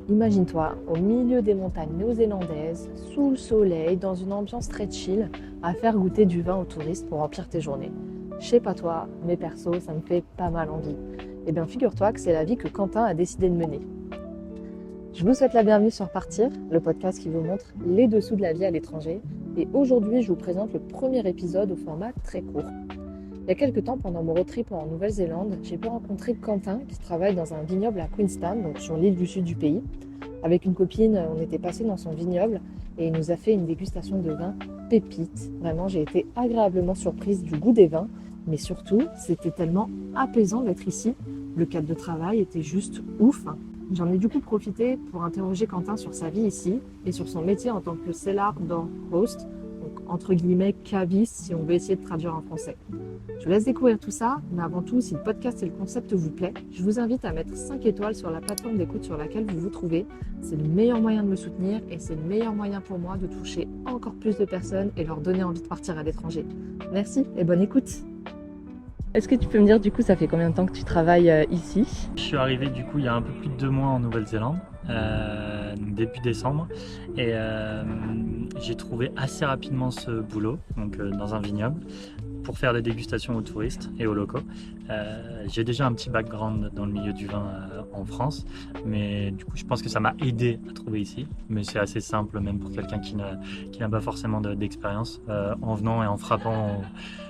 Imagine-toi au milieu des montagnes néo-zélandaises, sous le soleil, dans une ambiance très chill, à faire goûter du vin aux touristes pour remplir tes journées. Je sais pas toi, mais perso, ça me fait pas mal envie. Eh bien, figure-toi que c'est la vie que Quentin a décidé de mener. Je vous souhaite la bienvenue sur Partir, le podcast qui vous montre les dessous de la vie à l'étranger. Et aujourd'hui, je vous présente le premier épisode au format très court. Il y a quelques temps, pendant mon road trip en Nouvelle-Zélande, j'ai pu rencontrer Quentin qui travaille dans un vignoble à Queenstown, donc sur l'île du sud du pays. Avec une copine, on était passé dans son vignoble et il nous a fait une dégustation de vin pépite. Vraiment, j'ai été agréablement surprise du goût des vins, mais surtout, c'était tellement apaisant d'être ici. Le cadre de travail était juste ouf. J'en ai du coup profité pour interroger Quentin sur sa vie ici et sur son métier en tant que cellar door host, donc entre guillemets caviste si on veut essayer de traduire en français. Je vous laisse découvrir tout ça, mais avant tout, si le podcast et le concept vous plaît, je vous invite à mettre 5 étoiles sur la plateforme d'écoute sur laquelle vous vous trouvez. C'est le meilleur moyen de me soutenir et c'est le meilleur moyen pour moi de toucher encore plus de personnes et leur donner envie de partir à l'étranger. Merci et bonne écoute. Est-ce que tu peux me dire du coup, ça fait combien de temps que tu travailles ici ? Je suis arrivé du coup il y a un peu plus de 2 mois en Nouvelle-Zélande, donc début décembre, et j'ai trouvé assez rapidement ce boulot, donc dans un vignoble, pour faire des dégustations aux touristes et aux locaux. J'ai déjà un petit background dans le milieu du vin en France, mais du coup je pense que ça m'a aidé à trouver ici, mais c'est assez simple même pour quelqu'un qui n'a pas forcément d'expérience, en venant et en frappant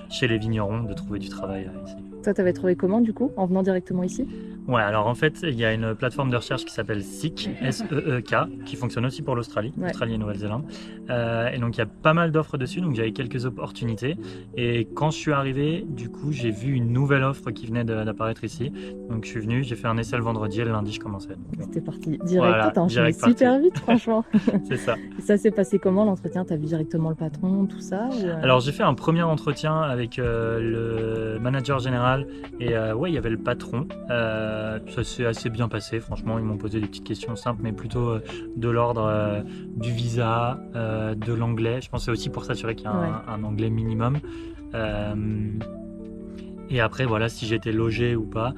chez les vignerons de trouver du travail ici. Toi, t'avais trouvé comment du coup, en venant directement ici ? Ouais, alors en fait, il y a une plateforme de recherche qui s'appelle Seek, S-E-E-K, qui fonctionne aussi pour l'Australie, Ouais. Australie et Nouvelle-Zélande. Et donc il y a pas mal d'offres dessus, donc j'avais quelques opportunités. Et quand je suis arrivé, du coup, j'ai vu une nouvelle offre qui venait d'apparaître ici. Donc je suis venu, j'ai fait un essai le vendredi et le lundi je commençais. C'était parti direct, Voilà, t'as enchaîné direct super vite franchement. C'est ça. Et ça s'est passé comment l'entretien ? T'as vu directement le patron, tout ça ou... Alors j'ai fait un premier entretien avec le manager général et ouais, il y avait le patron. Ça s'est assez bien passé, franchement, ils m'ont posé des petites questions simples, mais plutôt de l'ordre du visa, de l'anglais. Je pense que c'est aussi pour s'assurer qu'il y a un anglais minimum. Et après, voilà, si j'étais logé ou pas.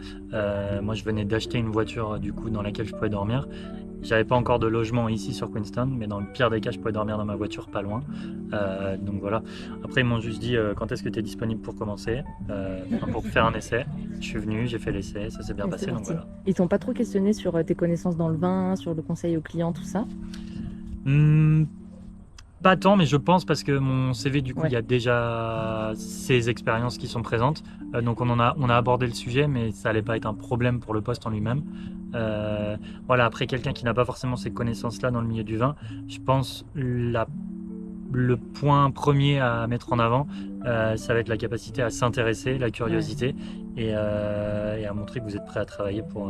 Moi, je venais d'acheter une voiture du coup dans laquelle je pouvais dormir. J'avais pas encore de logement ici sur Queenstown, mais dans le pire des cas, je pouvais dormir dans ma voiture pas loin. Donc voilà. Après, ils m'ont juste dit quand est-ce que tu es disponible pour commencer, pour faire un essai. Je suis venu, j'ai fait l'essai, ça s'est bien passé. Donc voilà. Ils t'ont pas trop questionné sur tes connaissances dans le vin, sur le conseil aux clients, tout ça ? Pas tant, mais je pense parce que mon CV, du coup, il y a déjà ces expériences qui sont présentes. Donc on a abordé le sujet, mais ça allait pas être un problème pour le poste en lui-même. Voilà, après quelqu'un qui n'a pas forcément ces connaissances-là dans le milieu du vin, je pense le point premier à mettre en avant, ça va être la capacité à s'intéresser, la curiosité et à montrer que vous êtes prêt à travailler pour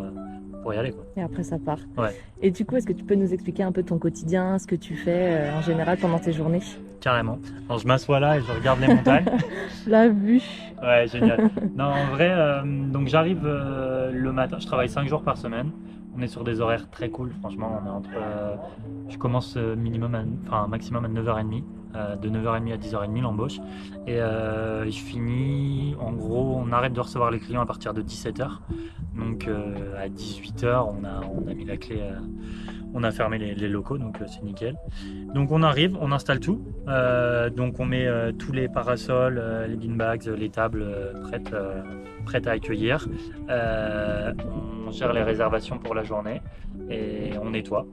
y aller, quoi. Et après ça part. Ouais. Et du coup, est-ce que tu peux nous expliquer un peu ton quotidien, ce que tu fais en général pendant tes journées ? Carrément. Alors je m'assois là et je regarde les montagnes. La vue. Ouais, génial. Non, en vrai, donc j'arrive le matin, je travaille 5 jours par semaine. On est sur des horaires très cool, franchement. On est entre, je commence maximum à 9h30, de 9h30 à 10h30 l'embauche. Et je finis, en gros, on arrête de recevoir les clients à partir de 17h. Donc à 18h, on a mis la clé, on a fermé les locaux, donc c'est nickel. Donc on arrive, on installe tout. Donc on met tous les parasols, les beanbags, les tables prêtes à accueillir. On gère les réservations pour la journée et on nettoie.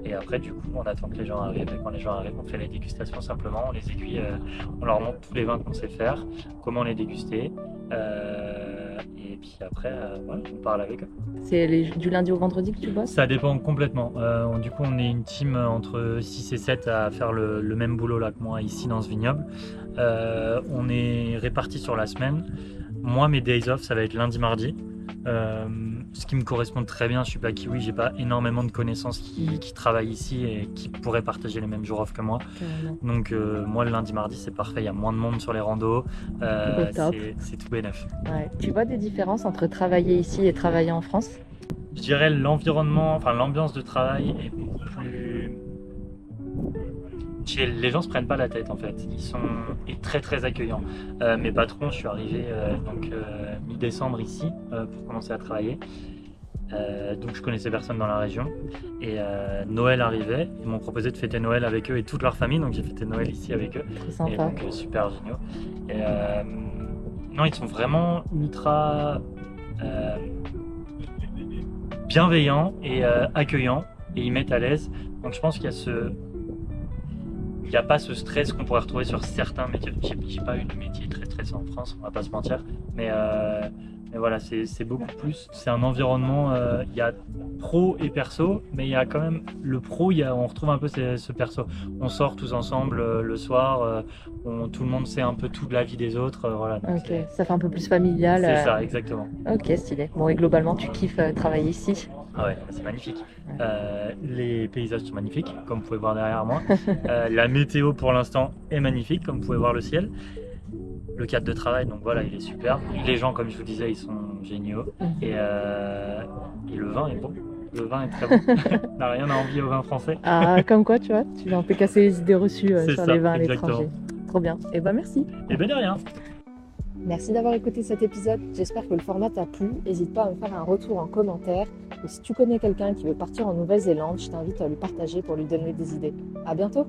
Et après, du coup, on attend que les gens arrivent. Et quand les gens arrivent, on fait les dégustations simplement. On les aiguille, on leur montre tous les vins qu'on sait faire, comment les déguster. Et puis après, voilà, on parle avec eux. C'est du lundi au vendredi que tu bosses ? Ça dépend complètement. Du coup, on est une team entre 6 et 7 à faire le même boulot là que moi ici dans ce vignoble. On est répartis sur la semaine. Moi, mes days off, ça va être lundi, mardi. Ce qui me correspond très bien, je suis pas kiwi, j'ai pas énormément de connaissances qui travaillent ici et qui pourraient partager les mêmes jours off que moi. Donc moi le lundi mardi c'est parfait, il y a moins de monde sur les randos, c'est tout bénef. Ouais. Tu vois des différences entre travailler ici et travailler en France ? Je dirais l'environnement, enfin l'ambiance de travail est beaucoup plus... Les gens se prennent pas la tête en fait, ils sont très très accueillants. Mes patrons, je suis arrivé mi-décembre ici pour commencer à travailler. Donc je connaissais personne dans la région. Et Noël arrivait, ils m'ont proposé de fêter Noël avec eux et toute leur famille. Donc j'ai fêté Noël ici avec eux. Trop Et sympa. donc super géniaux. Et non, ils sont vraiment ultra bienveillants et accueillants. Et ils mettent à l'aise. Donc je pense qu'il y a il n'y a pas ce stress qu'on pourrait retrouver sur certains métiers. J'ai pas eu de métier très stressant en France, on va pas se mentir. Mais voilà, c'est beaucoup plus. C'est un environnement, il y a pro et perso, mais il y a quand même le pro, on retrouve un peu ce perso. On sort tous ensemble le soir, tout le monde sait un peu tout de la vie des autres. Voilà, donc Ok, ça fait un peu plus familial. c'est ça, exactement. Ok, stylé. Bon, et globalement, tu kiffes travailler ici? Ah ouais, c'est magnifique. Ouais. Les paysages sont magnifiques, comme vous pouvez voir derrière moi. La météo pour l'instant est magnifique, comme vous pouvez voir le ciel. Le cadre de travail, donc voilà, il est superbe. Les gens, comme je vous disais, ils sont géniaux. Et le vin est bon. Le vin est très bon. On n'a rien à envier au vin français. Ah, comme quoi, tu vois, tu vas un peu casser les idées reçues C'est sur ça, les vins à exactement. l'étranger. Trop bien. Et ben merci. Et ben de rien. Merci d'avoir écouté cet épisode. J'espère que le format t'a plu. N'hésite pas à me faire un retour en commentaire. Et si tu connais quelqu'un qui veut partir en Nouvelle-Zélande, je t'invite à lui partager pour lui donner des idées. À bientôt.